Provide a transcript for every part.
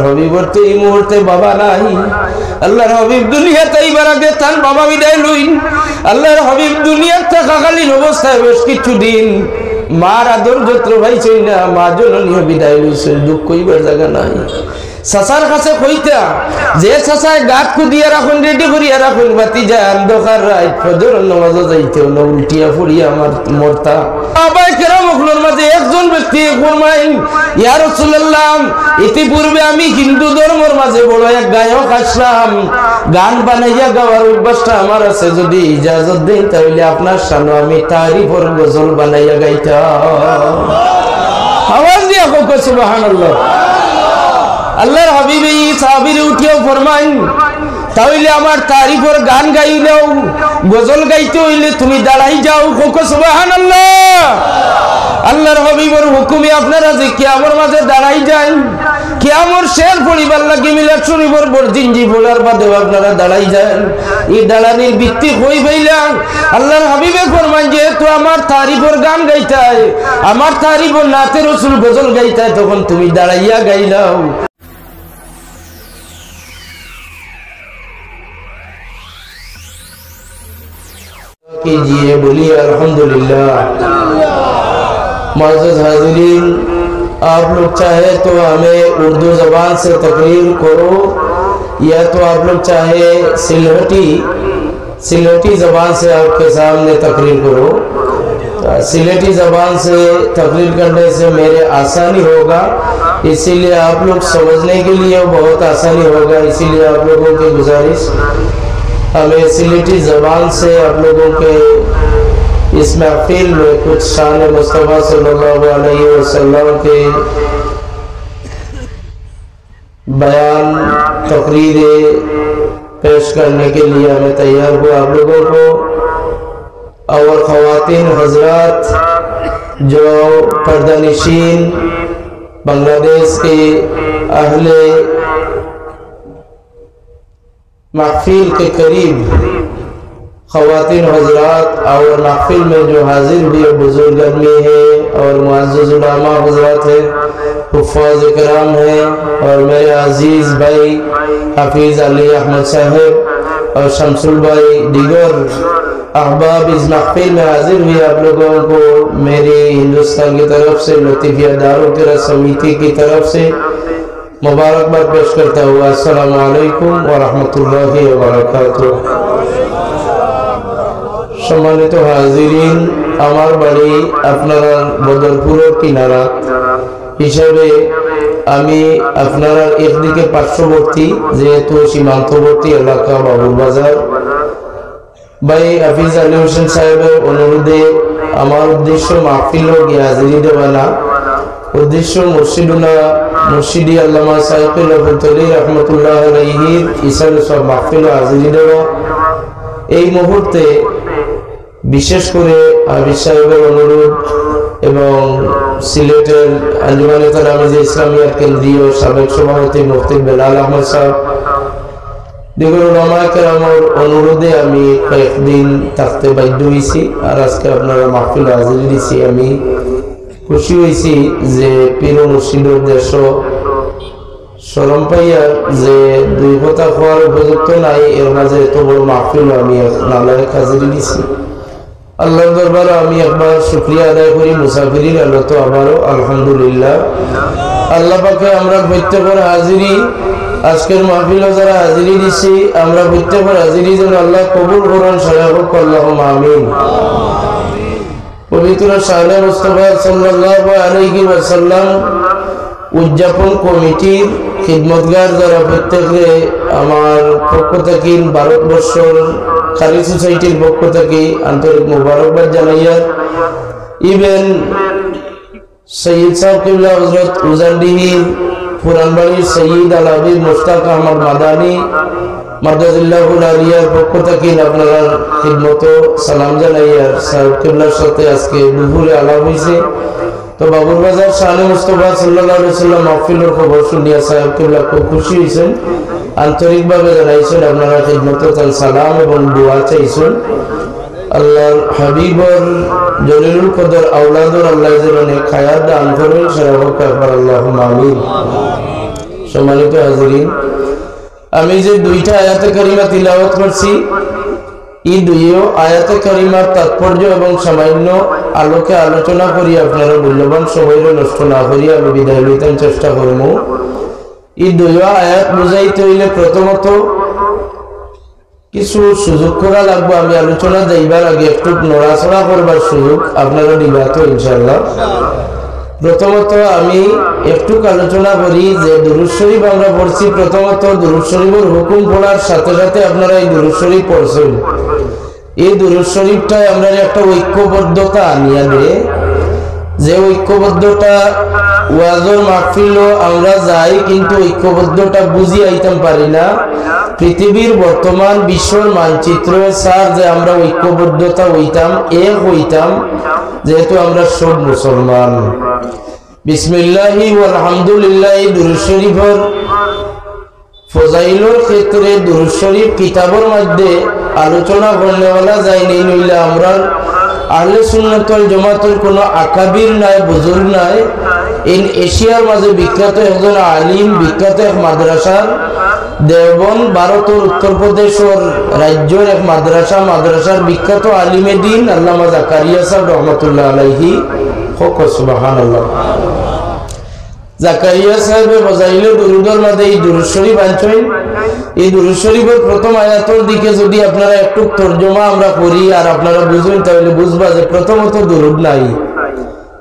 হবিবর তো এই মুহূর্তে বাবা নাই। আল্লাহর হবিব দুনিয়া তাইবার আগে তার বাবা বিদায় লইন। আল্লাহর হবিব দুনিয়ার থাকাকালীন অবস্থায় বেশ কিছুদিন মার আদর যত্র পাইছেন না, মা জননী বিদায় লইছে, দুঃখ কইবার জায়গা নাই। চাচার কাছে কইতা যে চাচায় গাত কুদিয়া রাখুন, রেডি করিয়া রাখুন, বাতি যায় অন্ধকার রাত ফজর নামাজ যাইতেও না, উল্টিয়া ফুরিয়া আমার মরতা। আবাই কেরাম ওগুলোর মাঝে একজন ব্যক্তি ফরমাইন, ইয়া রাসূলুল্লাহ, ইতিপূর্বে আমি হিন্দু ধর্মের মাঝে বড় এক গায়ক আসলাম, গান বানাইয়া গাওয়ার অভ্যাসটা আমার আছে, যদি ইজাজত দেন তাহলে আপনার সামনে আমি তারিফের গজল বানাইয়া গাইতাম। আওয়াজ দিয়া হোক সুবহানাল্লাহ। আল্লাহর হাবিব এই সাহাবীর উঠিয়াও ফরমাইন, তাহলে আমার তারিফের গান গাইলেও গজল গাইতে হইলে তুমি দাঁড়াই যাও, হোক সুবহানাল্লাহ। আল্লাহর হাবিবের হুকুমে আপনারা যে কিয়ামতের মাঝে দাঁড়াই যান, কিয়ামত শের পরিবার লাগি মিলাদ শরীফের বরজিনজি বলার বাদে আপনারা দাঁড়াই যান, এই দাঁড়ানির ভিত্তি হই ভাইলা আল্লাহর হাবিবে ফরমান, যেহেতু আমার তারিফের গান গাইতায়, আমার তারিফের নাতে রাসূল গজল গাইতায়, তখন তুমি দাঁড়াইয়া গাইলাও। कीजिए, बोलिए अल्हम्दुलिल्लाह। मुअज़्ज़ज़ हाज़िरीन, आप लोग चाहे तो हमें उर्दू ज़बान से तकरीर करो, या तो आप लोग चाहे सिलेटी ज़बान से आपके सामने तकरीर करो। सिलेटी ज़बान से तकरीर करने से मेरे आसानी होगा, इसीलिए आप लोग समझने के लिए बहुत आसानी होगा, इसीलिए आप लोगों की गुजारिश, हमें सिलेटी ज़बान से आप लोगों के इस महफिल में कुछ शान मुस्तफ़ा सल्लल्लाहु अलैहि वसल्लम के बयान तकरीरें पेश करने के लिए हमें तैयार हुआ। आप लोगों को और ख़वातीन हज़रात जो पर्दानिशीन बांग्लादेश के अहले महफिल के करीब ख़वातीन हज़रात और महफिल में जो हाजिर भी बुजुर्ग आदमी है और मुअज़्ज़ज़ उलमा हज़रात है, हुफ़ाज़ इकराम है, और मेरे अजीज़ भाई हफीज़ अली अहमद साहब और शमसुल भाई, दीगर अहबाब इस महफिल में हाजिर हुए, आप लोगों को मेरी हिंदुस्तान की तरफ से, लतीफ़िया दारुल समिति की तरफ से मुबारकबाद पेश करता हुआ अस्सलामु अलैकुम व रहमतुल्लाहि व बाराकातुहू। सम्मानित हाजिरीन, আমার বাড়ি আপনারা বদরপুরের কিনারা হিসাবে আমি আপনারা একদিকে পার্শ্ববর্তী, যেহেতু সীমান্তবর্তী এলাকা বাবুর বাজার, ভাই হাফিজ আলী হোসেন সাহেবের অনুরোধে আমার উদ্দেশ্য মাহফিল ও হাজিরি দেওয়া না, উদ্দেশ্য মুর্শিদি আল্লামা সাইকুল রহমতুল্লাহ আলাইহির ইসাল সব মাহফিল ও হাজিরি দেওয়া। এই মুহূর্তে বিশেষ করে হাফিজ সাহেবের অনুরোধ এবং সিলেটের আঞ্জুমানে তালামিজে ইসলামিয়া কেন্দ্রীয় সাবেক সভাপতি মুফতি বেলাল আহমদ সাহেব, দিগর উলামায়ে কেরামের অনুরোধে আমি কয়েকদিন থাকতে বাধ্য হয়েছি, আর আজকে আপনারা মাহফিল হাজিরি দিছি। আমি খুশি হয়েছি যে পীর মুর্শিদের দেশ শরম পাইয়ার যে দুই কথা হওয়ার উপযুক্ত নাই, এর মাঝে এত বড় মাহফিল আমি নালায় হাজিরি দিছি। আল্লাহর দরবারে আমি একবার শুকরিয়া আদায় করি, মুসাফিরিন আল্লাহ তো আবারও আলহামদুলিল্লাহ। আল্লাহ পাকে আমরা প্রত্যেকের হাজিরি, আজকের মাহফিলে যারা হাজিরি দিছি, আমরা প্রত্যেকের হাজিরি যেন আল্লাহ কবুল করেন, সাল্লাল্লাহু আল্লাহুম্মা আমিন। পবিত্র শাহে মুস্তাফা সাল্লাল্লাহু আলাইহি ওয়াসাল্লাম উদযাপন কমিটির খিদমতগার যারা প্রত্যেকে আমার পক্ষ থেকে, ভারতবর্ষের খালি সোসাইটির পক্ষ থেকে আন্তরিক মুবারকবাদ জানাইয়া, ইভেন সৈয়দ সাহেব কিবলা হযরত উজানডিহির পুরানবাড়ির সৈয়দ আল হাবিব মুশতাক আহমদ মাদানী মাদাজিল্লাহুল আলিয়ার পক্ষ থেকে আপনারা খিদমত সালাম জানাইয়া, সাহেব কিবলার সাথে আজকে দুপুরে আলাপ হয়েছে। তো বাবুর বাজার শাহে মুস্তাফা সাল্লাল্লাহু আলাইহি ওয়াসাল্লাম মাহফিলের খবর শুনিয়া সাহেব কিবলা খুব খুশি হয়েছেন, আন্তরিকভাবে জানাইছেন আপনারা খিদমত সালাম এবং দোয়া চাইছেন। আল্লাহর হাবিবর জলিলুল কদর আওলাদুর আল্লাহ যেন খায়াত দান করেন, সেরকম একবার আল্লাহুম্মা আমিন। সম্মানিত হাজিরিন, আমি যে দুইটা আয়াতে কারিমা তিলাওয়াত করছি, এই দুইও আয়াতে কারিমার তাৎপর্য এবং সামান্য আলোকে আলোচনা করি। আপনারা মূল্যবান সময় নষ্ট না করি আমি বিদায় লইতে চেষ্টা করব। এই দুইও আয়াত বুঝাইতে হইলে প্রথমত কিছু সুযোগ করা লাগবে। আমি আলোচনা যাইবার আগে একটু নড়াচড়া করবার সুযোগ আপনারা দিবা তো ইনশাআল্লাহ। প্রথমত আমি একটু আলোচনা করি যে দুরূদ শরীফ আমরা পড়ছি। প্রথমত দুরূদ শরীফের হুকুম পড়ার সাথে সাথে আপনারা এই দুরূদ শরীফ পড়ছেন। এই দুরূদ শরীফটাই আমরা একটা ঐক্যবদ্ধতা আনিয়া দেয়, যে ঐক্যবদ্ধতা ওয়াজর মাহফিল আমরা যাই কিন্তু ঐক্যবদ্ধতা বুঝি আইতাম পারি না। পৃথিবীর বর্তমান বিশ্বর মানচিত্র স্যার যে আমরা ঐক্যবদ্ধতা হইতাম, এক হইতাম, যেহেতু আমরা সব মুসলমান। বিসমিল্লাহি ওয়াল হামদুলিল্লাহ দুরূদ শরীফের ফজাইলের ক্ষেত্রে দুরূদ শরীফ কিতাবের মধ্যে আলোচনা করলে বলা যায় নেই, নইলে আমরা আহলে সুন্নাত ওয়াল জামাতের কোনো আকাবির নাই, বুজুর্গ নাই। ইন এশিয়ার মাঝে বিখ্যাত একজন আলিম, বিখ্যাত এক মাদ্রাসার দেওবন্দ ভারতের উত্তরপ্রদেশের রাজ্যের এক মাদ্রাসার বিখ্যাত আলিমে দিন আল্লামা জাকারিয়া সাহেব রহমতুল্লাহ আলাইহি। সুবহানাল্লাহ। জাকারিয়া সাহেবে বজাইলে দুরুদের মধ্যে এই দুরূদ শরীফ আনছেন। এই দুরূদ শরীফের প্রথম আয়াতের দিকে যদি আপনারা একটু তর্জমা আমরা করি আর আপনারা বুঝুন, তাহলে বুঝবা যে প্রথমত দুরূদ নাই।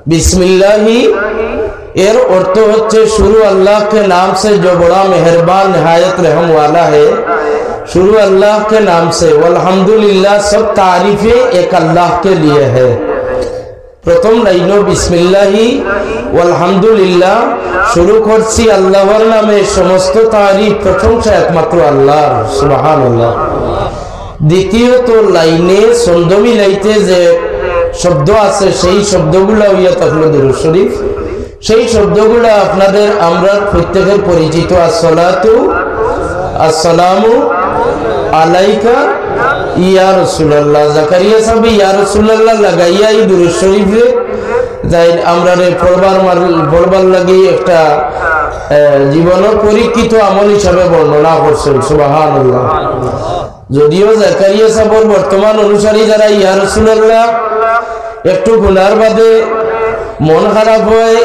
বিসমিল্লাহি এর অর্থ হচ্ছে শুরু আল্লাহ के नाम से जो बड़ा मेहरबान निहायत रहम वाला है। शुरू अल्लाह के नाम से, वल्हम्दुलिल्लाह सब तारीफें एक अल्लाह के लिए है। प्रथम लाइनो बिस्मिल्लाहि वल्हम्दुलिल्लाह, शुरू करছি আল্লাহর নামে, সমস্ত তারিফ প্রশংসা একমাত্র আল্লাহর, সুবহানাল্লাহ। দ্বিতীয়ত লাইনে ছন্দ মিলাইতে যে শব্দ আছে সেই শব্দগুলো হইয়া থাকলো দুরূদ শরীফ। সেই শব্দগুলো আপনাদের আমরা প্রত্যেকের পরিচিত। আসসালাতু আসসালামু আলাইকা ইয়া রাসূলুল্লাহ। জাকারিয়া সাহেব ইয়া রাসূলুল্লাহ লাগাইয়া এই দুরূদ শরীফে যাই আমরা পড়বার লাগি একটা জীবনের পরীক্ষিত আমল হিসাবে বর্ণনা করছেন, সুবহানাল্লাহ। যদিও জাকারিয়া সাহেবের বর্তমান অনুসারী যারা ইয়া রাসূলুল্লাহ একটু গুনার বাদে মন খারাপ হয়,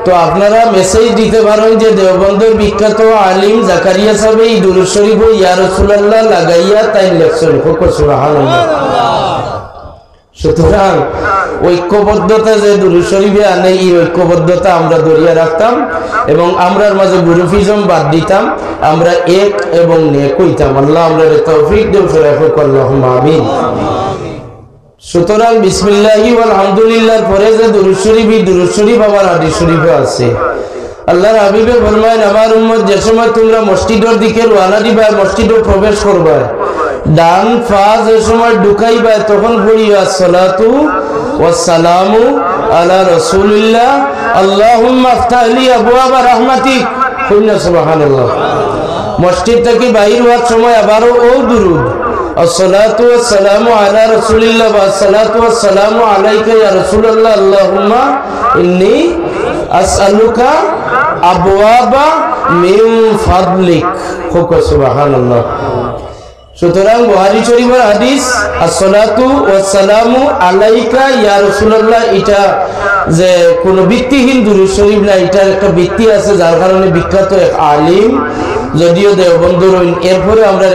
তো আপনারা মেসেজ দিতে পারেন যে দেওবন্দের বিখ্যাত আলিম জাকারিয়া সাহেব এই দুরূদ শরীফ ইয়া রাসূলুল্লাহ লাগাইয়া তাই লেখছেন। সুবহানাল্লাহ। সুতরাং ঐক্যবদ্ধতা যে দুরূদ শরীফে আনে, এই ঐক্যবদ্ধতা আমরা ধরিয়া রাখতাম এবং আমরার মাঝে গ্রুপিজম বাদ দিতাম, আমরা এক এবং নেক হইতাম। আল্লাহ আমরা তৌফিক দেন, আল্লাহুম্মা আমিন। সুতরাং বিসমিল্লাহি ওয়াল হামদুলিল্লাহর পরে যে দুরূদ শরীফ, এই দুরূদ শরীফ আবার হাদিস শরীফে আছে। আল্লাহর হাবিবে ফরমায়েন, আমার উম্মত যে সময় তোমরা মসজিদের দিকে রওনা দিবা, মসজিদে প্রবেশ করবা, ডান পা যে সময় ঢুকাইবা তখন পড়িবা আসসালাতু ওয়াস সালামু আলা রাসূলিল্লাহ আল্লাহুম্মা আফতাহ লি আবওয়াব রাহমাতিক। সুবহানাল্লাহ। মসজিদ থেকে বাইর হওয়ার সময় আবারও ও দুরূদ, আসসালাতু ওয়াসসালামু আলা রাসূলিল্লাহ ওয়া আসসালাতু ওয়াসসালামু আলাইকা ইয়া রাসূলুল্লাহ আল্লাহুম্মা ইন্নী আসআলুকা আবওয়াবা মিন ফাদলিক। সুবহানাল্লাহ। সুতরাং বুখারী শরীফের হাদিস আসসালাতু ওয়াসসালামু আলাইকা ইয়া রাসূলুল্লাহ, এটা যে কোনো ভিত্তিহীন দুরূদ শরীফ না, এটার একটা ভিত্তি আছে, যার কারণে বিখ্যাত এক আলিম, যদিও দেওবন্দের। এরপরে আমরা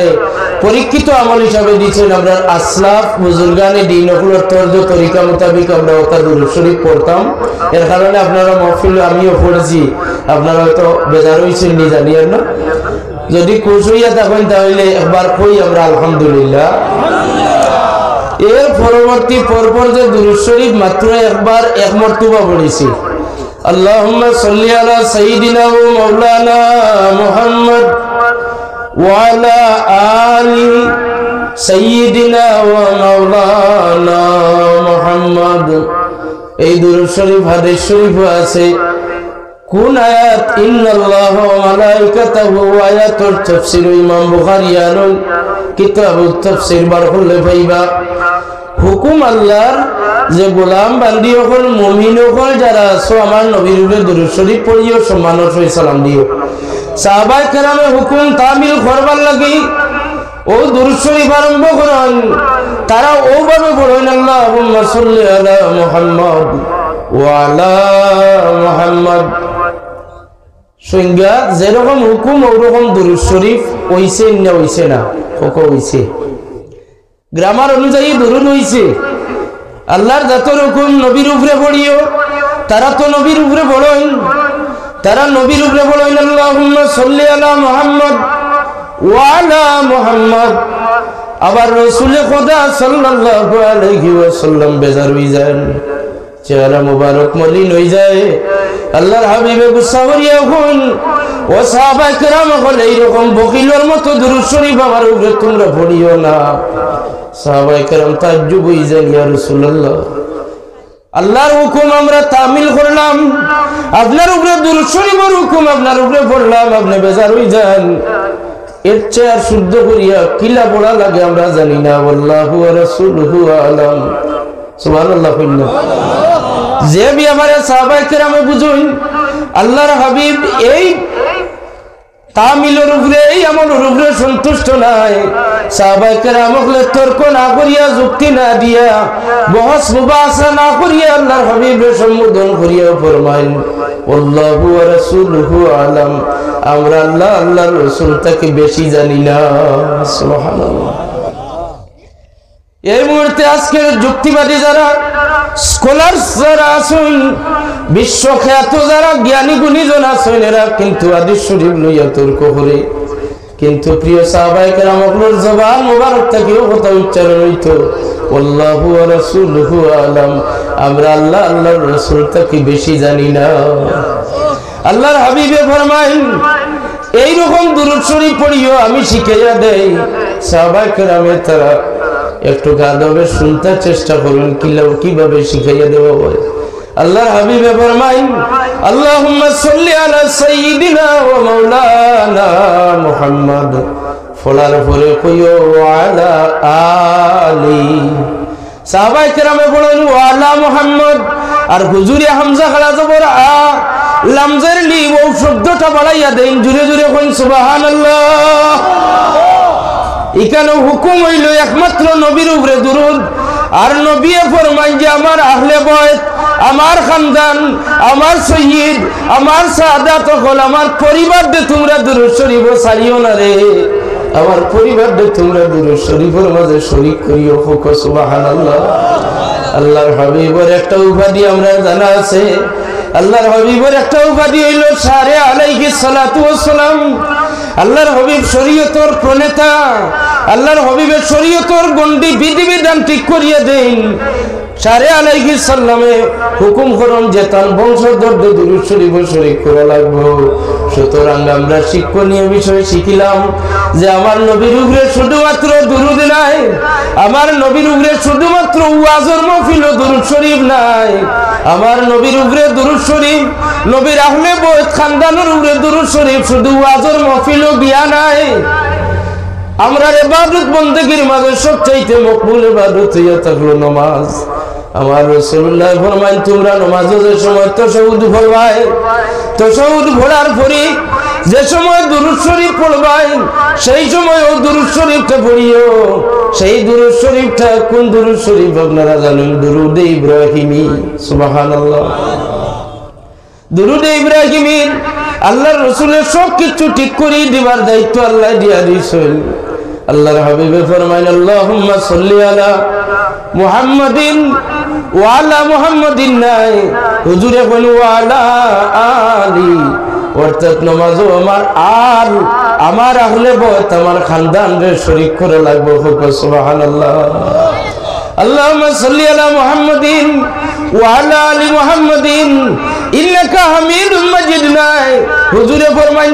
পরীক্ষিত আমল হিসাবে দিচ্ছেন আমরা আসলাফ বুজুর্গানে দিন ওগুলোর তর্জ তরিকা মোতাবিক আমরা ওটা দুরূদ শরীফ পড়তাম। এর কারণে আপনারা মহফিল আমিও পড়েছি, আপনারা হয়তো বেজার হয়েছেন নি জানিয়েন না। যদি খুশ হইয়া থাকেন তাহলে একবার কই আমরা আলহামদুলিল্লাহ। এর পরবর্তী পরপর যে দুরূদ শরীফ মাত্র একবার এক মর্তবা পড়েছি, আল্লাহুম্মা সাল্লি আলা সাইয়্যিদিনা ওয়া মাওলানা মুহাম্মদ ওয়া আলা আলি সাইয়্যিদিনা ওয়া মাওলানা মুহাম্মদ। এই দুরূদ শরীফ হাদিস শরীফ আছে। কোন আয়াত? ইন্নাল্লাহা ওয়া মালাইকাতাহু, আয়াতুল তাফসীর ইমাম বুখারী আনুন কিতাবুত তাফসীর বার করলে পাইবা। হুকুম আল্লাহর যে গোলাম বান্দি হল মুমিন হল যারা আছো, আমার নবীর উপরে দুরূদ শরীফ পড়িও, সম্মানের সহিত সালাম দিও। সাহাবায়ে কেরামের হুকুম তামিল করবার লাগি ও দুরূদ শরীফ আরম্ভ করেন তারা ওভাবে পড়েন আল্লাহুম্মা সাল্লি আলা মুহাম্মদ ওয়া আলা মুহাম্মদ সংজ্ঞা যেরকম হুকুম ওরকম দুরূদ শরীফ হইছে না হইছে না কোকো হইছে গ্রামার অনুযায়ী দুরূদ হইছে আল্লাহর যত হুকুম নবীর উপরে পড়িও তারা তো নবীর উপরে পড়েন তারা নবীর উপরে পড়েন আল্লাহুম্মা সাল্লি আলা মুহাম্মদ ওয়া আলা মুহাম্মদ আবার রাসূল খোদা সাল্লাল্লাহু আলাইহি ওয়াসাল্লাম বেজার হই যান চেহারা মুবারক মলিন হই যায় আল্লাহর হাবিবে গুসা করিয়া কোন ও সাহাবায়ে কেরাম হল এইরকম বকিলের মতো দুরূদ শরীফ আমার উপরে তোমরা পড়িও না সাহাবায়ে কেরাম তাজ্জুব হই যান ইয়া রাসূলুল্লাহ আল্লাহর হুকুম আমরা তামিল করলাম আপনার উপরে দুরূদ শরীফের হুকুম আপনার উপরে পড়লাম আপনি বেজার হই যান এর চেয়ে আর শুদ্ধ করিয়া কিলা পড়া লাগে আমরা জানি না আল্লাহু ওয়া রাসূলুহু আলাম সুবহানাল্লাহ কইনা যে বি আমারে সাহাবায়ে কেরামে বুঝুন আল্লাহর হাবিব এই তামিলের উপরে এই আমলের উপরে সন্তুষ্ট নাই সাহাবায়ে কেরামকে তর্ক না করিয়া যুক্তি না দিয়া বহস মুবাসা না করিয়া আল্লাহর হাবিবের সম্বোধন করিয়া ফরমাইন আল্লাহু ওয়া রাসূলুহু আলাম আমরা আল্লাহ আল্লাহর রাসূল থেকে বেশি জানি না সুবহানাল্লাহ এই মুহূর্তে আজকের যুক্তিবাদী যারা স্কলার্স যারা আছেন বিশ্বখ্যাত যারা জ্ঞানী গুণীজন আছেন এরা কিন্তু হাদিস শরীফ লইয়া তর্ক করে কিন্তু প্রিয় সাহাবায়ে কেরামগুলোর জবান মুবারক থেকেও কথা উচ্চারণ হইতো আল্লাহু ওয়া রাসূলুহু আলাম আমরা আল্লাহ আল্লাহর রাসূল থেকে বেশি জানি না আল্লাহর হাবিবে ফরমাইন এই রকম দুরূদ শরীফ পড়িও আমি শিখাইয়া দেই সাহাবায়ে কেরামে তারা একটু গাদবে শুনতে চেষ্টা করুন কিভাবে শিখাইয়া দেওয়া হয় আল্লাহর হাবিবে ফরমাইন আল্লাহুম্মা সাল্লি আলা সাইয়্যিদিনা ওয়া মাওলানা মুহাম্মদ ফলার পরে কইও আলা আলি সাহাবায়ে কেরামে বলেন ওয়া আলা মুহাম্মদ আর হুজুরে হামজা খালা জবর আ লামজের লি ও শব্দটা বাড়াইয়া দেন জুরে জুরে কইন সুবহানাল্লাহ এখানে হুকুম হইল একমাত্র নবীর উপরে দুরূদ আর নবী ফরমান যে আমার আহলে বাইত আমার খানদান আমার সৈয়দ আমার সাদাত হল আমার পরিবার দে তোমরা দুরূদ শরীফ ছাড়িও না রে আমার পরিবার দে তোমরা দুরূদ শরীফের মাঝে শরীক করিও সুবহানাল্লাহ আল্লাহর হাবিবের একটা উপাধি আমরা জানা আছে আল্লাহর হাবিবের একটা উপাধি হইল সারে আলাইহিস সালাতু ওয়াস সালাম আল্লাহর হাবিব শরীয়তের প্রণেতা আল্লাহর হাবিবের শরীয়তের গণ্ডি বিধিবিধান ঠিক করিয়ে দেন সারে আলাইহিস সালামে হুকুম করুন যে তার বংশধরদের দুরূদ শরীফ শরীক করা লাগবে সুতরাং আমরা শিক্ষণীয় বিষয় শিখিলাম যে আমার নবীর উপরে শুধুমাত্র দুরূদ নাই আমার নবীর উপরে শুধুমাত্র ওয়াজের মাহফিল ও দুরূদ শরীফ নাই আমার নবীর উপরে দুরূদ শরীফ নবীর আহলে বাইত খানদানের উপরে দুরূদ শরীফ শুধু ওয়াজের মাহফিল ও বিয়া নাই আমরা ইবাদত বندگির মাঝে সবচাইতে মকবুল ইবাদত হইয়া থাকলো নামাজ আমার রাসূলুল্লাহ ফরমায় তোমরা নামাজের সময় তাশাহুদ পড়বাই তাশাহুদ পড়ার পরে যে সময় দুরূদ শরীফ পড়বাই সেই সময় ও দুরূদ শরীফটা পড়িও সেই দুরূদ শরীফটা কোন দুরূদ শরীফ আপনারা জানেন দুরূদ ইব্রাহিমী সুবহানাল্লাহ দুরূদ ইব্রাহিমী আল্লাহর রাসূলের সব কিছু ঠিক করে দিবার দায়িত্ব আল্লাহ দিয়া দিয়েছেন আল্লাহর হাবিবে ফরমায় আল্লাহুম্মা সাল্লি আলা মুহাম্মাদিন ওয়া আলা মুহাম্মাদিন নাই হুজুরে বলেন ওয়া আলা আলি অর্থাৎ নামাজও আমার আহলে বাইত আমার খানদানরে শরীক করে লাগবে সুবহানাল্লাহ আল্লাহুম্মা সাল্লি আলা মুহাম্মাদিন ওয়া আলা আলি মুহাম্মাদিন ইন্নাকা হামিদুম মাজিদ নাই হুজুরে ফরমাইন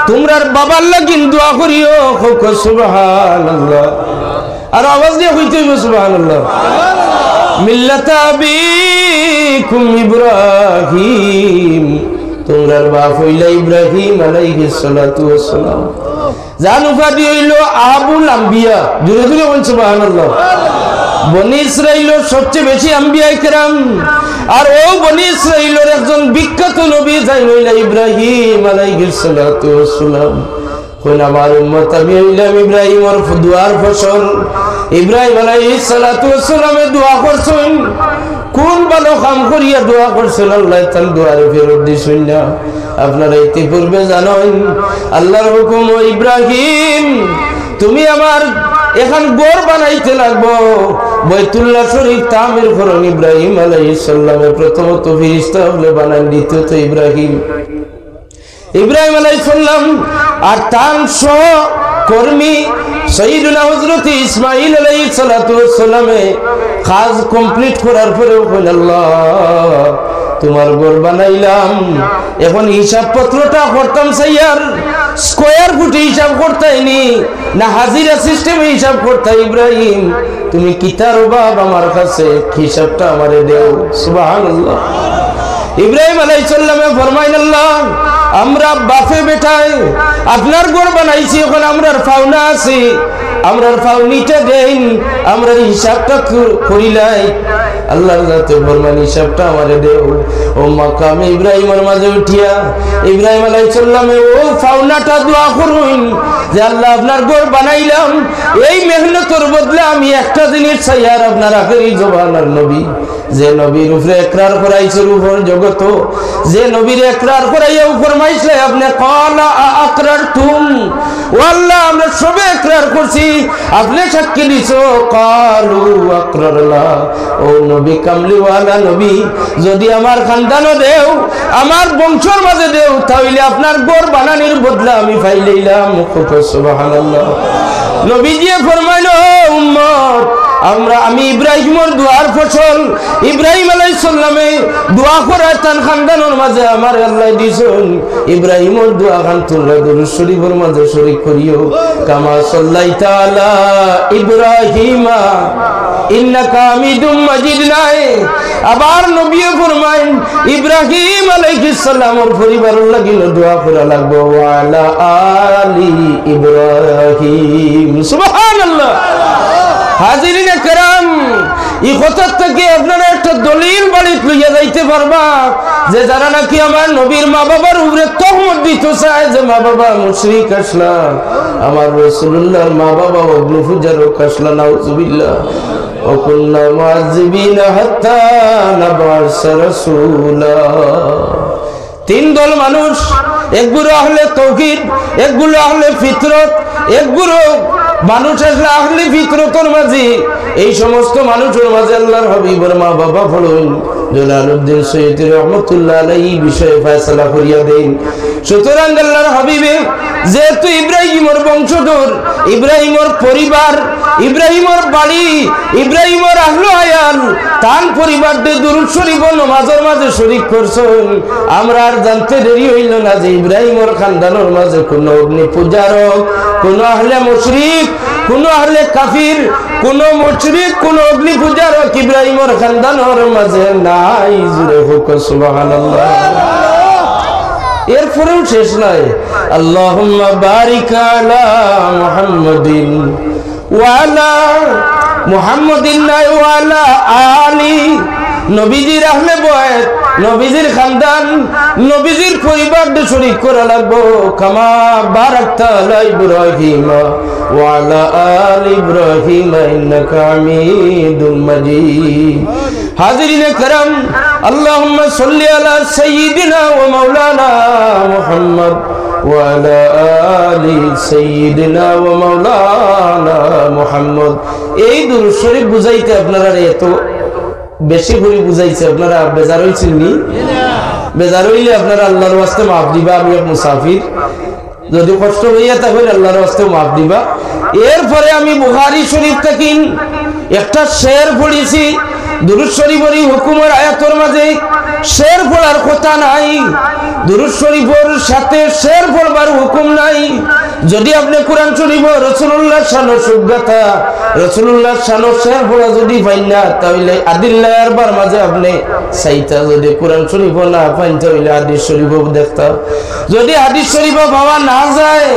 তোমরার বাবার লাগিন দোয়া করিও সুবহানাল্লাহ আর আওয়াজ দিয়ে কইতে হবে সুবহানাল্লাহ মিল্লাতা আবিকুম ইব্রাহিম তোমরার বাপ হইলা ইব্রাহিম আলাইহিস সালাতু ওয়াস সালাম জান উপাধি হইল আবুল আম্বিয়া জোরে জোরে বলুন সুবহানাল্লাহ বনি ইসরাইলের সবচেয়ে বেশি আম্বিয়া কেরাম, আর ও বনি ইসরাইলের একজন বিখ্যাত নবী যাই হইলা ইব্রাহিম আলাইহিস সালাতু ওয়াস সালাম। কোন আমার উম্মত আমি হইলাম ইব্রাহিমের দুয়ার ফসল। ইব্রাহিম আলাইহিস সালাতু ওয়াস সালামে দোয়া করছেন, কোন ভালো কাম করিয়া দোয়া করছেন, আল্লাহ তার দোয়ারে ফেরত দিছেন না। আপনারা ইতিপূর্বে জানেন আল্লাহর হুকুম, ও ইব্রাহিম তুমি আমার এখন ঘর বানাইতে লাগবো, বাইতুল্লাহ শরীফ তামির করুন। ইব্রাহিম আলাইহিস সালামে প্রথমত ফেরেশতা হলে বানান, দ্বিতীয়ত ইব্রাহিম আলাইহিস সালাম আর তার সহকর্মী সাইয়্যিদুনা হযরত ইসমাঈল আলাইহিস সালাতু ওয়াস সালামে কাজ কমপ্লিট করার পরেও কইল আল্লাহ তোমার ঘর বানাইলাম, এখন হিসাব পত্রটা করতাম সাইয়ার স্কয়ার ফুটে হিসাব করতাইনি না হাজিরা সিস্টেমে হিসাব করতাই। ইব্রাহিম তুমি কিতার বাপ আমার কাছে হিসাবটা আমারে দেও। সুবহানাল্লাহ। ইব্রাহিম আলাইহিস সালামে ফরমাইল আল্লাহ আমরা বাপে বেটায় আপনার ঘর বানাইছি, এখন আমরার পাওনা আছে, আমরার পাওনিটা দেন, আমরা হিসাবটা করিলাই। আল্লাহর জাতে ফরমান হিসাবটা আমারে দেও। ও মাকামে ইব্রাহিমের মাঝে উঠিয়া ইব্রাহিম আলাইহিস সালামে ও পাওনাটা দোয়া করুন যে আল্লাহ আপনার ঘর বানাইলাম, এই মেহনতের বদলে আমি একটা জিনিস চাই, আর আপনার আখেরি জবানার নবী যে নবীর উপরে একরার করাইছেন উপর জগত, যে নবীর একরার করাইয়া ফরমাইছে আপনি ক্বালা আকরারতুম, ও আল্লাহ আমরা সবে একরার করছি, আপনি সাক্ষী দিছো। ক্বালু আকরারনা, ও নবী কামলিওয়ালা নবী যদি আমার খানদানও দেও, আমার বংশের মাঝে দেও, তাহলে আপনার ঘর বানানোর বদলা আমি পাইলাম। সুবহানাল্লাহ। নবীজি ফরমাইল উম্মত আমি ইব্রাহিমের দোয়ার ফসল। ইব্রাহিম আলাইহিস সালামে দোয়া করে তার খানদানের মাঝে আমার আল্লাহ দিছেন। ইব্রাহিমের দোয়া খান তোমরা দুরূদ শরীফের মাঝে শরীক করিও। কামা সাল্লাইতা আলা ইব্রাহিমা ইন্নাকা হামিদুম মাজিদ নাই। আবার নবী ফরমাইন ইব্রাহিম আলাইহিস সালামের পরিবারের লাগি দোয়া করা লাগবে, ওয়া আলা আলি ইব্রাহিম। সুবহানাল্লাহ। হাজিরিন কেরাম, এই কথা থেকে আপনারা একটা দলিল বাড়িতে লইয়া যাইতে পারবা যে যারা নাকি আমার নবীর মা বাবার উপরে তহমত দিতে চায় যে মা বাবা মুশরিক আসলা, আমার রাসূলুল্লাহর মা বাবা অগ্নি পূজার আসলা, নাউযুবিল্লাহ। ওয়াকুল্না মুআযিবিনা হাত্তা নাবআসা রাসূলা। তিন দল মানুষ, একগুলো আহলে তাওহীদ, একগুলো আহলে ফিতরত, একগুলো মানুষ আসলে আহলে ফিতরতের মাঝে। এই সমস্ত মানুষের মাঝে আল্লাহর হাবিবের মা বাবা ফলন জালালউদ্দিন সৈয়দ রহমাতুল্লাহ আলাইহি বিষয়ে ফয়সালা করিয়া দেন। সুতরাং আল্লাহর হাবিবে যেহেতু ইব্রাহিমের বংশধর, ইব্রাহিমের পরিবার, ইব্রাহিমের বাড়ি, ইব্রাহিমের আহলে আয়াল, তার পরিবারকে দুরূদ শরীফ ও নামাজের মাঝে শরীক করছেন। আমরা আর জানতে দেরি হইল না যে ইব্রাহিমের খানদানের মাঝে কোনো অগ্নি পূজারক, কোনো আহলে মুশরিক, কোনো আহলে কাফির, কোনো মুশরিক, কোনো অগ্নি পূজারক ইব্রাহিমের খানদানের মাঝে নাই। জুরে হোক সুবহানাল্লাহ। এরপরেও শেষ নাই। আল্লাহুম্মা বারিক আলা মুহাম্মাদিন ওয়া আলা মুহাম্মাদিন ওয়া আলা আলি। নবীজির আহলে বয়ত, নবীজির খানদান, নবীজির পরিবার দিয়ে শরীক করা লাগবো। কামা বারাকতা আলা ইব্রাহিম ওয়া আলা আলি ইব্রাহিম ইন্নাকা হামিদুম মাজিদ। হাজিরিনে کرام, اللهم صل على سيدنا ومولانا محمد وعلى آل سيدنا ومولانا محمد। এই দুরূদ শরীফ বুঝাইতে আপনারা এত বেশি করে বুঝাইছে, আপনারা বেজার হইছেন নি? বেজার হইলে আপনারা আল্লাহর ওয়াস্তে মাফ দিবা। আমি এক মুসাফির, যদি কষ্ট হইয়া তাহলে আল্লাহর ওয়াস্তে মাফ দিবা। এরপরে আমি বুখারী শরীফ থেকে একটা শের পড়েছি। দুরূদ শরীফের হুকুমের আয়াতের মাঝে শের পড়ার কথা নাই, দুরূদ শরীফের সাথে শের পড়বার হুকুম নাই। যদি আপনি কোরআন শরীফের রাসূলুল্লাহ শানের সুজ্ঞতা, রাসূলুল্লাহ শানের শের পড়া যদি পাই না, তাহলে আদিল্লাহর বার মাঝে আপনি চাইতা যদি কোরআন শরীফ না পাইন তাহলে হাদিস শরীফও দেখতা। যদি হাদিস শরীফ পাওয়া না যায়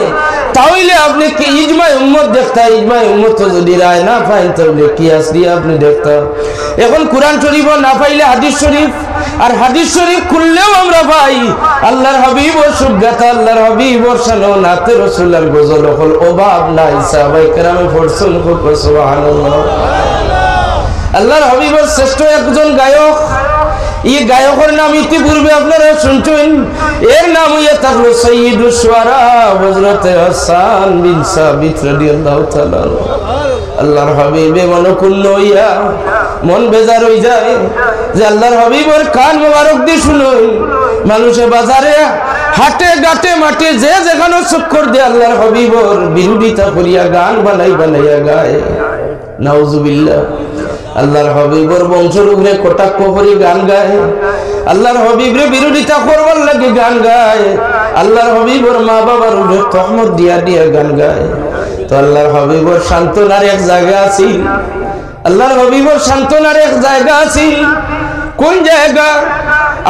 তাহলে আপনি কি ইজমাই উম্মত দেখতা? ইজমাই উম্মত যদি রায় না পাইন তাহলে কিয়াস দিয়ে আপনি দেখতা। এখন কোরআন শরীফ না পাইলে হাদিস শরীফ, আর হাদিস শরীফ খুললেও আমরা পাই আল্লাহর হাবিবর সুজ্ঞাতা, আল্লাহর হাবিবর শানো নাতে রাসূলের গজল হল অভাব নাই। সাহাবায়ে কেরামে পড়ছেন সুবহানাল্লাহ। আল্লাহর হাবিবর শ্রেষ্ঠ একজন গায়ক, এই গায়কের নাম ইতিপূর্বে আপনারা শুনছেন, এর নাম হইয়া থাকলো সাইয়্যিদুশ শুআরা হযরত হাসান বিন সাবিত রাদিয়াল্লাহু তাআলা। আল্লাহর হাবিবে মনকুন্ন হইয়া মন বেজার হয়ে যায় যে আল্লাহর হাবিবের কান মোবারক দিয়ে শুনুন। মানুষে বাজারে হাটে ঘাটে মাঠে যে যেখানে চক্কর দিয়ে আল্লাহর হাবিবের বিরোধিতা করিয়া গান বানাইয়া গায়। নাউজুবিল্লাহ। আল্লাহর হাবিবের বংশের উপরে কটাক্ষ করে গান গায়, আল্লাহর হাবিবের বিরোধিতা করবার লাগে গান গায়, আল্লাহর হাবিবের মা বাবার উপরে তহমত দিয়া গান গায়। তো আল্লাহর হাবিবের সান্ত্বনার এক জায়গা আছে, আল্লাহর হাবিবের সান্ত্বনার এক জায়গা আছে। কোন জায়গা?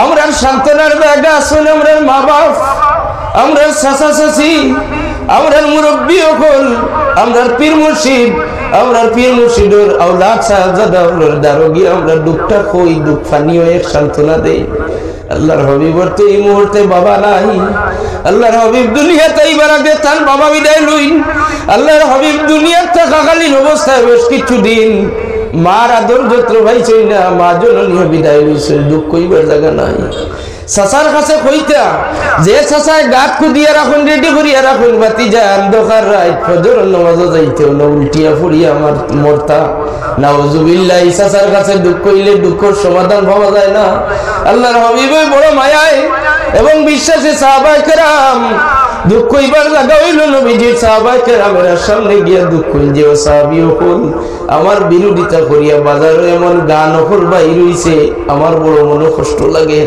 আমরা সান্ত্বনার জায়গা আসুন আমরা মা বাপ, আমরা চাচা চাচি, আমরা মুরব্বী হল, আমরা পীর মুর্শিদ, আমরা পীর মুর্শিদের আওলাদ সাহেবজাদা দারোগী, আমরা দুঃখটা কই, দুঃখ ফানিও এক সান্ত্বনা দেই। আল্লাহর হাবিবের তো এই মুহূর্তে বাবা নাই। আল্লাহর হাবিব দুনিয়াতে এইবার আগে তার বাবা বিদায় লইন। আল্লাহর হাবিব দুনিয়ার থাকাকালীন অবস্থায় বেশ কিছুদিন মার আদর যত্র পাইছেন না, মা জননী বিদায় লইছে, দুঃখ কইবার জায়গা নাই। চাচার কাছে কইতা যে চাচায় গাত কুদিয়া রাখুন, রেডি করিয়া রাখুন, বাতি যায় অন্ধকার রাত ফজর নামাজও যাইতেও না, উল্টিয়া ফুরিয়া আমার মরতা। নাউজুবিল্লাহ। চাচার কাছে দুঃখ কইলে দুঃখের সমাধান পাওয়া যায় না। আল্লাহর হাবিবে বড় মায়ায় এবং বিশ্বাসী সাহাবায়ে কেরাম দুঃখ কইবার জায়গা হইল নবীজির সাহাবায়ে কেরামের সামনে গিয়া দুঃখ কইল যে ও সাহাবী হল আমার বিরোধিতা করিয়া বাজারে এমন গান হল বাইর হইছে, আমার বড় মনে কষ্ট লাগে।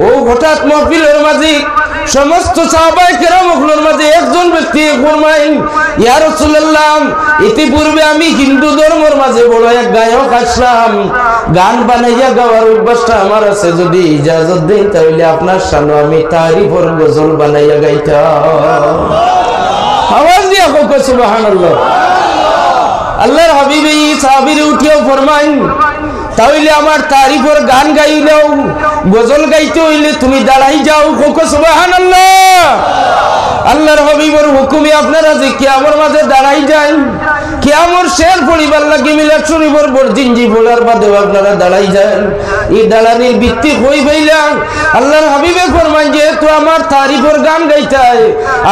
ও হঠাৎ মাহফিলের মাঝে সমস্ত সাহাবায়ে কেরামের মাঝে একজন ব্যক্তি ফরমাইল, ইয়া রাসূলুল্লাহ, ইতিপূর্বে আমি হিন্দু ধর্মের মাঝে বড় এক গায়ক আসলাম, গান বানাইয়া গাওয়ার অভ্যাসটা আমার আছে, যদি ইজাজত দেন তাহলে আপনার সামনে আমি তারিফের গজল বানাইয়া গাইতাম। আওয়াজ দিয়া কোক সুবহানাল্লাহ। আল্লাহর হাবিব এই সাহাবীরে উঠিয়া ফরমাইন, তাহলে আমার তারিফের গান গাইলেও গজল গাইতে হইলে তুমি দাঁড়াই যাও। কোক সুবহানাল্লাহ। আল্লাহর হাবিবের হুকুমে আপনারা যে কিয়ামতের মাঝে দাঁড়াই যান, কিয়ামত শের পরিবার লাগি মিলাদ শরীফের বর্জিনজি বলার বাদে আপনারা দাঁড়াই যান। এই দাঁড়ানির ভিত্তি হই ভাইলা আল্লাহর হাবিবে ফরমান, যেহেতু আমার তারিফের গান গাইতায়,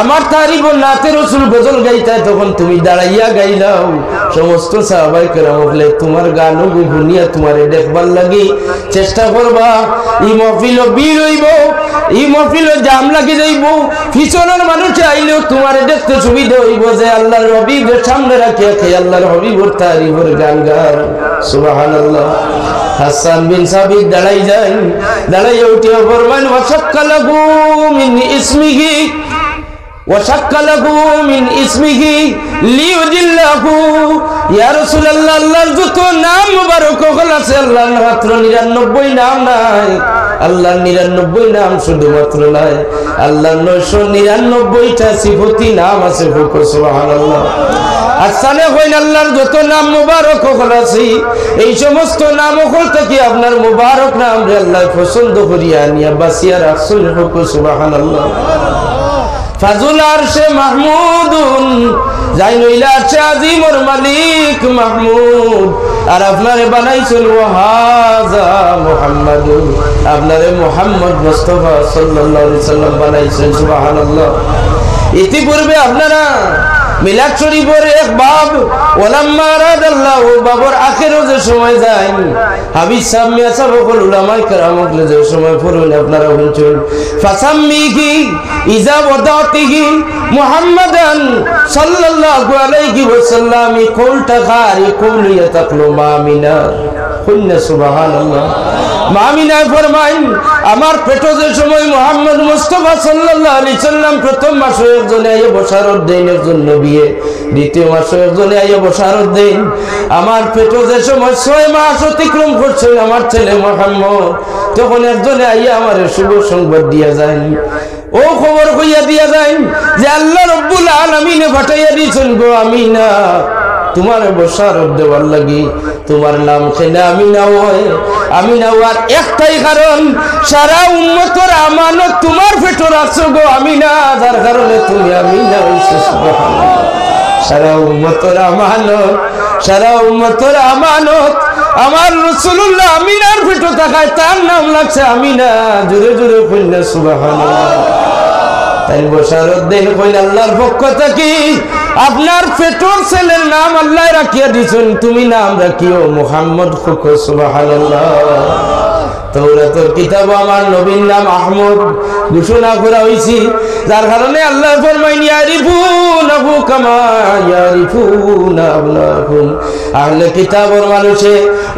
আমার তারিফের নাতে রাসূল গজল গাইতায়, তখন তুমি দাঁড়াইয়া গাইলাও। সমস্ত সাহাবায়ে কেরাম বলে তোমার গানও গুনিয়া তোমারে দেখবার লাগি চেষ্টা করবা। এই মাহফিল বীর হইব, এই মাহফিল জাম লাগি যাইব, পিছনের মানুষ আইলেও তোমারে দেখতে সুবিধা হইব যে আল্লাহর হাবিবের সামনে রাখিয়া খেয়ে আল্লাহর হাবিবের তারিফের গান গান। সুবহানাল্লাহ। হাসান বিন সাবিত দাঁড়াই যায়, দাঁড়াইয়া উঠিয়া ফরমান, ওয়াশাক্কা লাহু মিন ইসমিহি ওয়াশাক্কা লাহু মিন ইসমিহি লিউজিল্লাহু। ইয়া রাসূলুল্লাহ, আল্লাহর যত নাম মুবারক হল আছে, আল্লাহর মাত্র 99 নাম নাই, আল্লাহর 99 নাম শুধুমাত্র নাই, আল্লাহর 999টা সিফতি নাম আছে। সুবহানাল্লাহ। আসানে হইল আল্লাহর যত নাম মুবারক হল আছে, এই সমস্ত নাম হল থেকে আপনার মুবারক নাম রে আল্লাহ পছন্দ করিয়া নিয়া বাসিয়া রাখছেন। সুবহানাল্লাহ। ফাজুল আরশে মাহমুদুন, জাইনুল আরশে আজিমর মালিক মাহমুদ, আর আপনারে বানাইছেন ওয়াহাজা মুহাম্মাদুন, আপনারে মুহাম্মদ মুস্তাফা সাল্লাল্লাহু আলাইহি সাল্লাম বানাইছেন। সুবহানাল্লাহ। ইতিপূর্বে আপনারা মিলাদ শরীফের এক বাব ওলাম্মা রাদাল্লাহু বাবর আখেরও যে সময় যায়, হাবিব সাহেব মিয়া সাহেব বল উলামায়ে কেরাম বলে যে সময় পড়ুন আপনারা বলছেন, ফাসাম্মিহি ইজা ওয়াদাতিহি মুহাম্মাদান সাল্লাল্লাহু আলাইহি ওয়াসাল্লাম, কওলটা খারি কওলিয়া তাকলু মামিনা। সুবহানাল্লাহ। মামিনায় ফরমাইন, আমার পেটো যে সময় মুহাম্মদ মুস্তাফা সাল্লাল্লাহু আলাইহি সাল্লাম প্রথম মাসে একজনে আইয়া বশারত দেন, একজন নবী, দ্বিতীয় মাসে একজনে আইয়া বশারত দেন। আমার পেটো যে সময় 6 মাস অতিক্রম করছে আমার ছেলে মুহাম্মদ, তখন একজনে আইয়া আমার শুভ সংবাদ দিয়া যায়। ও খবর কইয়া দিয়া যায় যে আল্লাহ রব্বুল আলামিনে পাঠাইয়া দিয়েছেন গো আমিনা তোমার বশারত দেওয়ার লাগি। তোমার নাম খেলে আমিনা হয়। আমিনা হওয়ার একটাই কারণ, সারা উম্মতের আমানত তোমার পেটে রাখছো গো আমিনা, যার কারণে তুমি আমিনা হইছো। সুবহানাল্লাহ। সারা উম্মতের আমানত, সারা উম্মতের আমানত আমার রাসূলুল্লাহ আমিনার পেটে থাকায় তার নাম লাগছে আমিনা। জোরে জোরে কইনা সুবহানাল্লাহ। তাই বশারত দেন কইল আল্লাহর পক্ষ থেকে আপনার পেটর ছেলের নাম আল্লাহ রাখিয়া দিয়েছেন, তুমি নাম রাখিও মুহাম্মদ। সুবহানাল্লাহ। তাওরাতের কিতাব আমার নবীর নাম আহমদ ঘোষণা করা হয়েছে, যার কারণে আল্লাহ ফরমাইন ইয়ারিফুনাহু কামা ইয়ারিফুনা আবনাহুম। আহলে কিতাবের মানুষে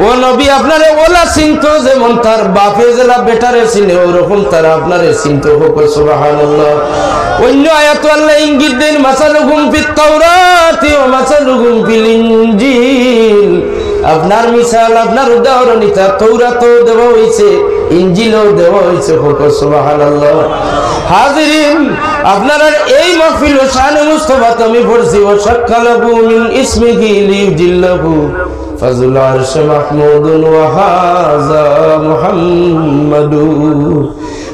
ও নবী আপনারে ওলা চিনতো যেমন তার বাপে জেলা বেটারে চিনে ওরকম তারা আপনারে চিনতো। সুবহানাল্লাহ। অন্য আয়াত আল্লাহ ইঙ্গিত দেন মাসালুহুম ফিত তাওরাতি ওয়া মাসালুহুম ফিল ইনজিল। আপনার মিসাল, আপনার উদাহরণ ইতা তাওরাতেও দেওয়া হয়েছে, ইনজিলেও দেওয়া হয়েছে। সুবহানাল্লাহ। হাজিরিন, আপনারা এই মাহফিল শান মুস্তাফা আমি পড়ছি ওয়া শাক্কালাহু মিন ইসমিহি লিউজিল্লাহু ফাজুল আরশ মাহমুদুন ওয়া হাযা মুহাম্মাদু।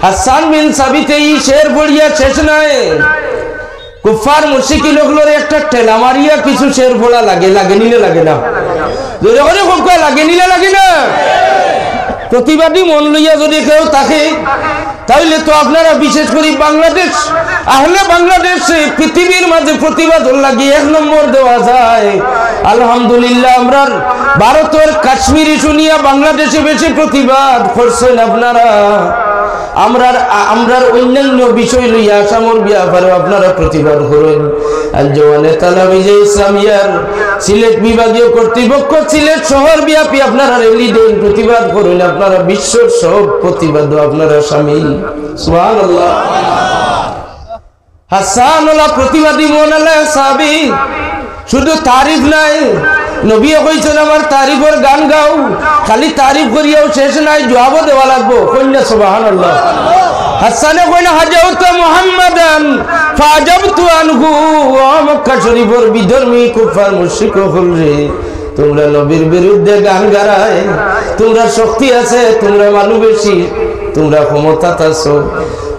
হাসান বিন সাবিত এই শের পড়িয়া শেষ নাই। কুফার মুশরিকিন লোকগুলোর একটা ঠেলা মারিয়া কিছু শের পড়া লাগে, লাগে নিলে লাগে না, জোরে করে খুব লাগে নিলে লাগে না। প্রতিবাদী মন লইয়া যদি কেউ থাকে তাহলে তো আপনারা বিশেষ করে বাংলাদেশ, আহলে বাংলাদেশে পৃথিবীর মাঝে প্রতিবাদ লাগিয়ে 1 নম্বর দেওয়া যায়। আলহামদুলিল্লাহ আমরা ভারতের কাশ্মীরি শুনিয়া বাংলাদেশে বেশি প্রতিবাদ করছেন আপনারা। আমরার অন্যান্য বিষয় লইয়া আসামর ব্যাপারে আপনারা প্রতিবাদ করেন। আল জওয়ানে তালামিজে ইসলামিয়ার সিলেট বিভাগীয় কর্তৃপক্ষ সিলেট শহর ব্যাপী আপনারা রেলি দেন, প্রতিবাদ করুন। আপনারা বিশ্বর সব প্রতিবাদ আপনারা শামিল। সুবহানাল্লাহ। হাসান ওলা প্রতিবাদী মন আল্লাহ সাহাবী, শুধু তারিফ নাই, নবী কইছেন আমার তারিফের গান গাও, খালি তারিফ করিয়াও শেষ নাই, জবাবও দেওয়া লাগবো। কইনা সুবহানাল্লাহ। হাসানে কইনা হাজাউতা মুহাম্মাদান ফাজাবতু আনহু। মক্কা শরীফের বিধর্মী কুফার মুশরিক হলরে তোমরা নবীর বিরুদ্ধে গান গারায়, তোমরা শক্তি আছে, তোমরা মানুষ বেশি, তোমরা ক্ষমতা আছো,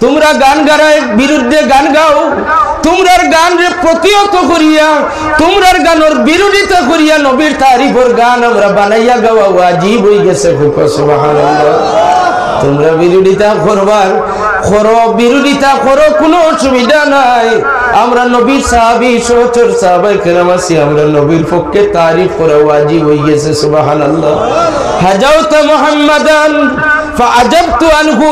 তোমরা গান গারায় বিরুদ্ধে গান গাও, তোমরার গান রে প্রতিহত করিয়া, তোমরার গানের বিরোধিতা করিয়া নবীর তারিফের গান আমরা বানাইয়া গাওয়া ওয়াজিব হয়ে গেছে। সুবহানাল্লাহ। তোমরা বিরোধিতা করবার করো, বিরোধিতা করো, কোনো অসুবিধা নাই। আমরা নবীর সাহাবী সহচর সাহাবায়ে কেরাম আছি, আমরা নবীর পক্ষে তারিফ করা ওয়াজিব হয়ে গেছে। সুবহানাল্লাহ। হাজাউতা মুহাম্মাদান ফাআজাবতু আনহু।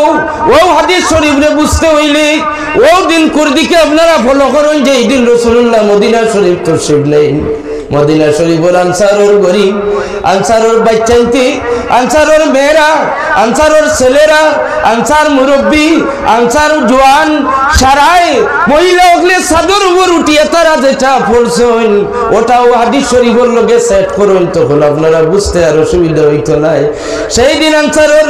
ও হাদিস শরীফ রে বুঝতে হইলে ও দিন কুরদিকে আপনারা ফলো করেন যে এই দিন রাসূলুল্লাহ মদিনা শরীফ তশরিফ নেন। মদিনা শরীফের আনসারের গরিব, আনসারের বাচ্চাইতে, আনসারের মেয়েরা, আনসারের ছেলেরা, আনসার মুরব্বী, আনসার জওয়ান সারাই মহিলা ওগলে চাদর উপর উঠিয়ে তারা যেটা পড়ছেন ওটাও হাদিস শরীফের লগে সেট করেন, তখন আপনারা বুঝতে আর অসুবিধা হইতো নাই। সেই দিন আনসারের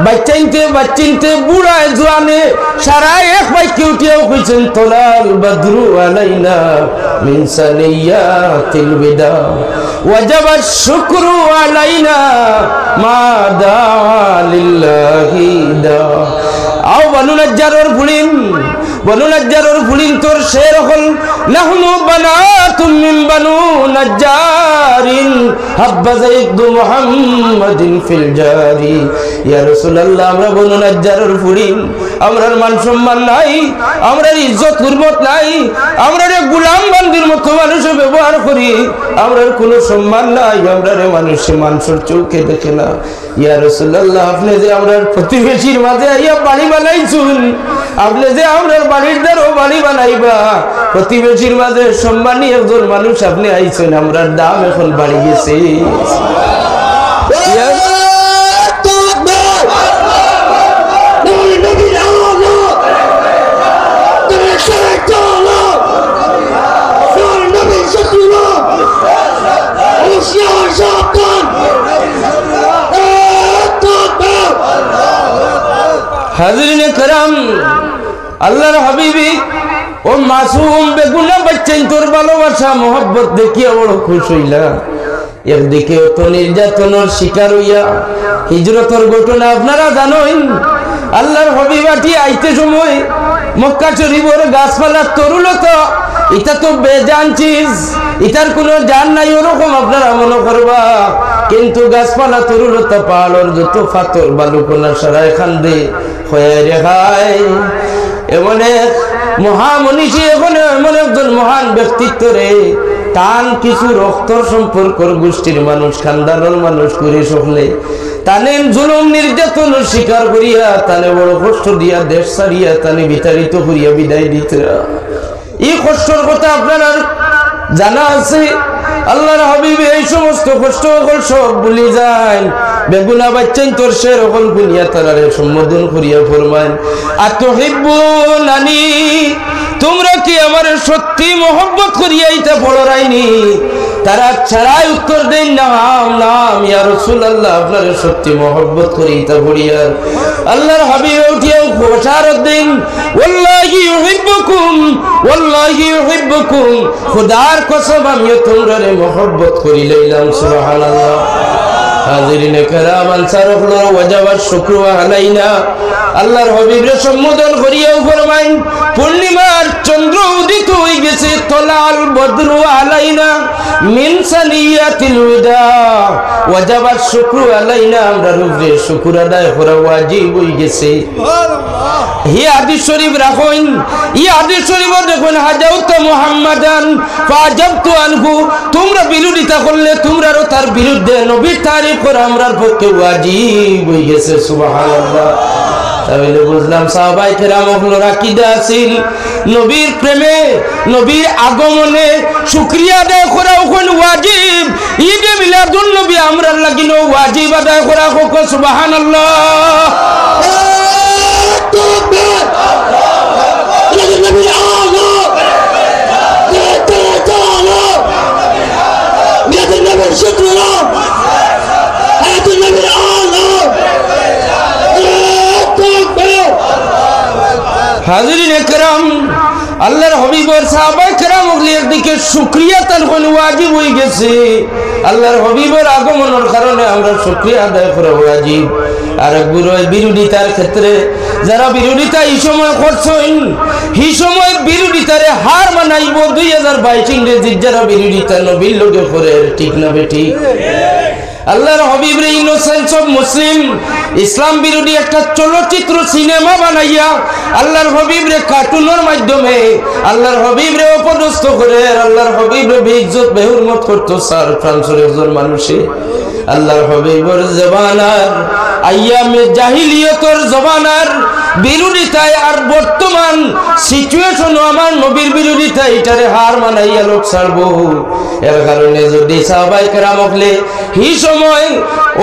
বাচ্চাইতে, বাচ্চিনতে, বুড়ায় জওয়ানে সারাই এক বাক্যে উঠিয়াও কইছেন তোলাল বদরু আলাইনা মিন সানিয়াতিল বিদা ওয়াজাবা শুকরু আলাইনা মা দা লিল্লাহি দা। আও বনু নাজ্জারের ফুলিন, বনু নাজ্জারের ফুলিন তোর শের হল নাহনু বানাতুম মিন বনু নাজ্জারিন হাব্বাযা ইবদু মুহাম্মাদিন ফিল জারি। ইয়া রাসূলুল্লাহ আমরা বনু নাজ্জারের ফুলিন, আমরার মান সম্মান নাই, আমরার ইজ্জত হুরমত নাই, আমরার গোলাম বান্দির মতো মানুষ ব্যবহার করি, আমরার কোনো সম্মান নাই, আমরার মানুষে মানুষের চোখে দেখে না। ইয়া রাসূলুল্লাহ আপনি যে আমরার প্রতিবেশীর মাঝে আইয়া বাড়ি বানাইছুন, আপনি যে আমরার বাড়ির দ্বারও বাড়ি বানাইবা, প্রতিবেশীর মাঝে সম্মানী একজন মানুষ আপনি আইছেন, আমরার দাম এখন বাড়ি গেছে। হাজিরিনে কেরাম, আল্লাহর হাবিবি ও মাসুম বেগুনা বাচ্চাই তোর ভালোবাসা মোহব্বত দেখিয়া বড় খুশ হইলা। একদিকে তো নির্যাতনের শিকার হইয়া হিজরতের ঘটনা আপনারা জানেন। আল্লাহর হাবিবাটি আইতে সময় মক্কা শরীফের গাছপালা তরুলতা এটা তো বেজান চিজ, এটার কোনো জান নাই ওরকম আপনারা মনে করবা। কিন্তু গাছপালা তরুলতা পাহাড়ের যত পাথর বালুকোনা সারা এখান দিয়ে হয়ে রেখায় এমন এক মহামনীষী, এমন একজন মহান ব্যক্তিত্ব রে টান কিছু রক্তর সম্পর্কর গোষ্ঠীর মানুষ খানদানের মানুষ করে সকলে তানে জুলুম নির্যাতনের শিকার করিয়া তানে বড় কষ্ট দিয়া দেশ ছাড়িয়া তানে বিতাড়িত করিয়া বিদায় দিতে। এই কষ্টর কথা আপনারা জানা আছে। আল্লাহর হাবিব এই সমস্ত কষ্ট সব ভুলে যায়। বেগুনা বাচ্চাই তোর সেরকম গুনিয়া তারারে সম্বোধন করিয়া ফরমায় আতুহিব্বুনানি, তোমরা কি আমার সত্যি মহব্বত করিয়া ইটা পড়াইনি? তারা ছাড়াই উত্তর দেন নাম নাম ইয়া রাসূলুল্লাহ, আপনার সত্যি মহব্বত করি ইটা পড়িয়া। আল্লাহর হাবিব উঠিয়া বশারত দেন ওয়াল্লাহি ইউহিব্বুকুম ওয়াল্লাহি ইউহিব্বুকুম, খোদার কসম আমি তোমরারে মহব্বত করি লইলাম। সুবহানাল্লাহ। হাজিরিনে কেরাম আনসার হলো ওয়াজাবাত শুকরু আলাইনা। আল্লাহর হাবিবরে সম্বোধন করিয়াও ফরমাইন পূর্ণিমার চন্দ্র উদিত হয়ে গেছে, তলাল বদরু আলাইনা মিন সানিয়াতিল উদা, ওয়াজাবাত শুকরু আলাইনা, আমরা রূপে শুকর আদায় করা ওয়াজিব হয়ে গেছে। হি হাদিস শরীফ রাখুন, ই হাদিস শরীফ দেখুন হাজাউত মুহাম্মাদান ফাজাবতু আনহু, তোমরা বিরোধিতা করলে তোমরাও তার বিরুদ্ধে নবীর তারিফ করা আমরার পক্ষে ওয়াজিব হয়ে গেছে। সুবহানাল্লাহ। তাহলে বুঝলাম সাহাবায়ে কেরাম হলো আকীদা আছিল নবীর প্রেমে নবীর আগমনে শুকরিয়া আদায় করা কোন ওয়াজিব। ঈদে মিলাদুন নবী আমরার লাগিনো ওয়াজিব আদায় করা হোক। সুবহানাল্লাহ। হাজিরিনে কেরাম, আল্লাহর হাবিবের সাহাবায়ে কেরাম ওগুলির দিকে শুকরিয়া তার কোন ওয়াজিব হয়ে গেছে। আল্লাহর হাবিবের আগমনের কারণে আমরা শুকরিয়া আদায় করা ওয়াজিব। আর বিরোধিতার ক্ষেত্রে যারা বিরোধিতা এই সময় করছেন, এই সময় বিরোধিতারে হার মানাইব 2022 ইংরেজির যারা বিরোধিতা নবীর লোকে করে, ঠিক না বেটি? আল্লাহর হাবিবের ইনোসেন্স অফ মুসলিম, ইসলাম বিরোধী একটা চলচ্চিত্র সিনেমা বানাইয়া আল্লাহর হাবিবরে কার্টুনের মাধ্যমে আল্লাহর হাবিবরে অপদস্থ করে আল্লাহর হাবিবরে বেইজ্জত বেহুরমত করতো স্যার ফ্রান্সের একজন মানুষে। আল্লাহর হাবিবের জবানার আইয়ামে জাহিলিয়তের জবানার বিরোধিতায় আর বর্তমান সিচুয়েশনও আমার নবীর বিরোধিতায় এটারে হার মানাইয়া লোক ছাড়বো। এর কারণে যদি সাহাবায়ে কেরাম হলে এই সময়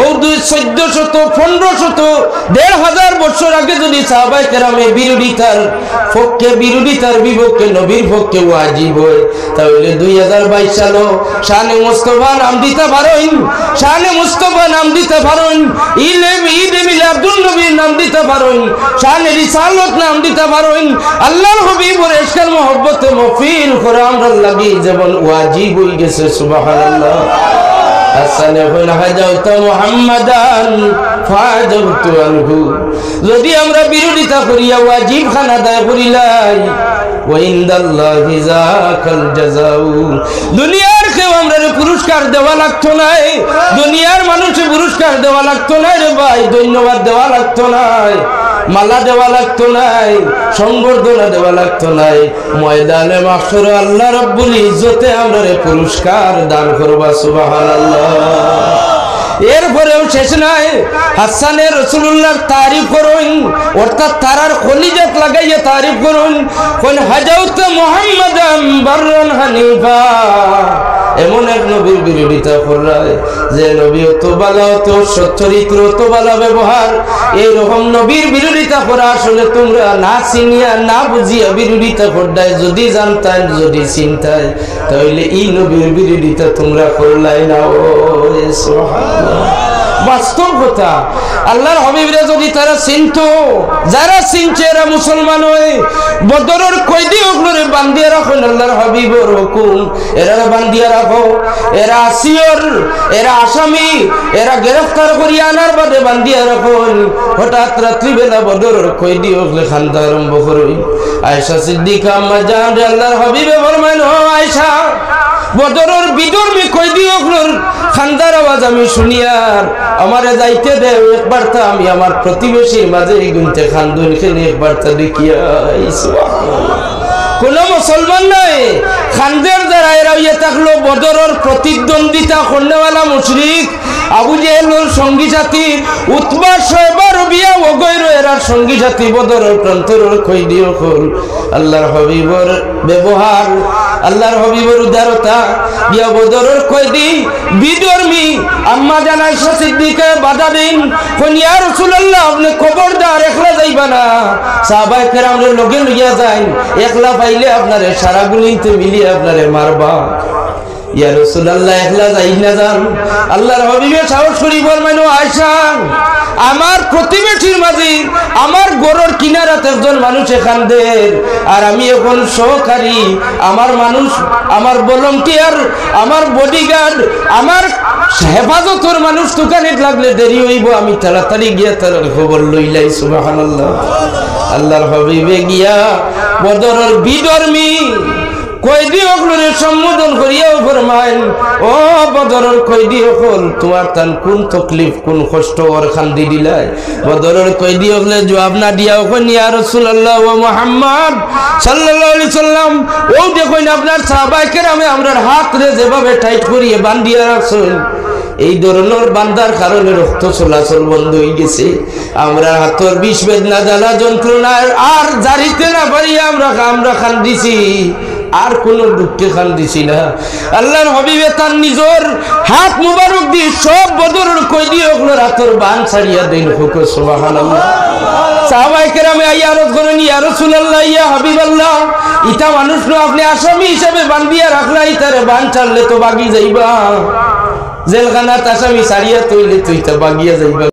ও 1400 1500 1500 বছর আগে যদি সাহাবায়ে কেরামে বিরোধিতার পক্ষে বিরোধিতার বিপক্ষে নবীর পক্ষে ওয়াজিব হয়, তাহলে 2022 সালও শানে মুস্তাফা নাম দিতে পারেন, শানে মুস্তাফা নাম দিতে পারেন, ঈদে মিলাদুন নবীর নাম দিতে পারেন, শানে রিসালত নাম দিতে পারেন। আল্লাহর হাবিবের ইশকের মহব্বতে মফিল করে আমরা লাগি যেমন ওয়াজিব হয়ে গেছে। সুবহানাল্লাহ। হাসানে হল হাজাউত মুহাম্মাদান ফাজাবতু আনহু, যদি আমরা বিরোধিতা করিয়া ওয়াজিব খানা আদায় করিলাই ওয়া ইনদাল্লাহি যাকাল জাযাউ, দুনিয়ার কেউ আমরা পুরস্কার দেওয়া লাগতো না, দুনিয়ার মানুষে পুরস্কার দেওয়া লাগতো না রে ভাই, ধন্যবাদ দেওয়া লাগতো না, মালা দেওয়া লাগতো নাই, সংবর্ধনা দেওয়া লাগতো নাই, ময়দানে মাহশরে আল্লাহ রাব্বুল ইজ্জতে আমরা পুরস্কার দান করবা। সুবহানাল্লাহ। এরপরেও শেষ নাই, হাসানে রাসূলুল্লাহর তারিফ করুন, অর্থাৎ তারার কলিজাত লাগাইয়া তারিফ করুন। কোন হাজাউত মুহাম্মাদান বাররান হানিফা, এমন এক নবীর বিরোধিতা করায় যে নবী অত ভালো, অত সচ্চরিত্র, অত ভালো ব্যবহার, এইরকম নবীর বিরোধিতা করা আসলে তোমরা না চিনিয়া না বুঝিয়া বিরোধিতা করদায়। যদি জানতাই যদি চিন্তায় তাহলে এই নবীর বিরোধিতা তোমরা করলাই না। ও সুবহানাল্লাহ। বাস্তব কথা। আল্লাহর হাবিবরে যদি তারা চিনতো, যারা চিনছে এরা মুসলমান হয়ে বদরের কয়েদি ওগুলোরে বান্ধিয়া রাখো, আল্লাহর হাবিবর হুকুম, এরা বান্ধিয়া রাখো। এরা আসিয়র, এরা আসামি, এরা গ্রেফতার করি আনার বাদে বান্ধিয়া রাখো। হঠাৎ রাত্রিবেলা বদরের কয়েদি ওগুলো খান্দা আরম্ভ করই। আয়েশা সিদ্দিকা আম্মা জান আল্লাহর হাবিবে ফরমাইল, ও আয়েশা, বদরের বিধর্মী কয়েদি ওগুলোর খান্দার আওয়াজ আমি শুনিয়ার আমারে যাইতে দেও, একবার তা আমি আমার প্রতিবেশীর মাঝে গুনতে খান্দুন খেলে একবার তা দেখিয়া। কোন মুসলমান নাই খানদের দ্বারা এরা ইয়ে থাকলো বদরের প্রতিদ্বন্দ্বিতা করনেওয়ালা মুশরিক আবু জেহেলের সঙ্গী সাথী, উতবা শয়বা রবিয়া ওগৈর এরার সঙ্গী সাথী বদরের প্রান্তরের কয়েদি হল। আল্লাহর হাবিবর ব্যবহার, আল্লাহর হাবিবর উদারতা, ইয়া বদরের কয়েদি বিধর্মী আম্মা জান আয়েশা সিদ্দিকা বাধা দিন, কোন ইয়া রাসূলুল্লাহ আপনি খবরদার একলা যাইবা না, সাহাবায়ে কেরামের লগে লইয়া যান, একলা পাইলে আপনারে সারা গুলিতে মিলিয়ে আপনারে মারবা। ইয়া রাসূলুল্লাহ একলা যাই না যান। আল্লাহর হাবিবে সাহস করি বললেন, ও আয়েশা, আমার প্রতিবেশীর মাঝে আমার গরুর কিনারাতে একজন মানুষ এখানদের, আর আমি এখন সহকারী, আমার মানুষ, আমার ভলান্টিয়ার, আমার বডিগার্ড, আমার হেফাজতের মানুষ দোকানে লাগলে দেরি হইব, আমি তাড়াতাড়ি গিয়া তার খবর লইলাই। সুবহানাল্লাহ। আল্লাহর হাবিবে গিয়া বদরের বিধর্মী কয়েদি ওগুলোরে সম্বোধন করিয়াও ফরমাইল, ও বদরের কয়েদি হল, তোমার তান কোন তকলিফ কোন কষ্ট ওর খান্দি দিলাই? বদরের কয়েদি হলে জবাব না দিয়া ওখানে, ইয়া রাসূলুল্লাহ ওয়া মুহাম্মদ সাল্লাল্লাহু আলাইহি সাল্লাম, ও দেখুন আপনার সাহাবায়ে কেরামে আমরার হাত রে যেভাবে টাইট করিয়ে বান্ধিয়া রাখছেন, এই ধরনের বান্ধার কারণে রক্ত চলাচল বন্ধ হয়ে গেছে। আমরা হাতর বিষ বেদনা জ্বালা যন্ত্রণার আর জারিতে না পারি আমরা কান্দিছি, আর কোন দুঃখে কান্দিছি না। আল্লাহর হাবিবে তার নিজের হাত মুবারক দিয়ে সব বদরের কয়েদি ওগুলোর হাতর বান ছাড়িয়া দেন। সুবহানাল্লাহ। সাহাবায়ে কেরামে আইয়া আরজ করেন, ইয়া রাসূলুল্লাহ, ইয়া হাবিবাল্লাহ, ইটা মানুষ না, আপনি আসামি হিসাবে বান্ধিয়া রাখলা, ইতারে বান ছাড়লে তো বাগি যাইবা, জেলখানাত আসামি ছাড়িয়া তৈলে তুই তো বাগিয়া যাইবা।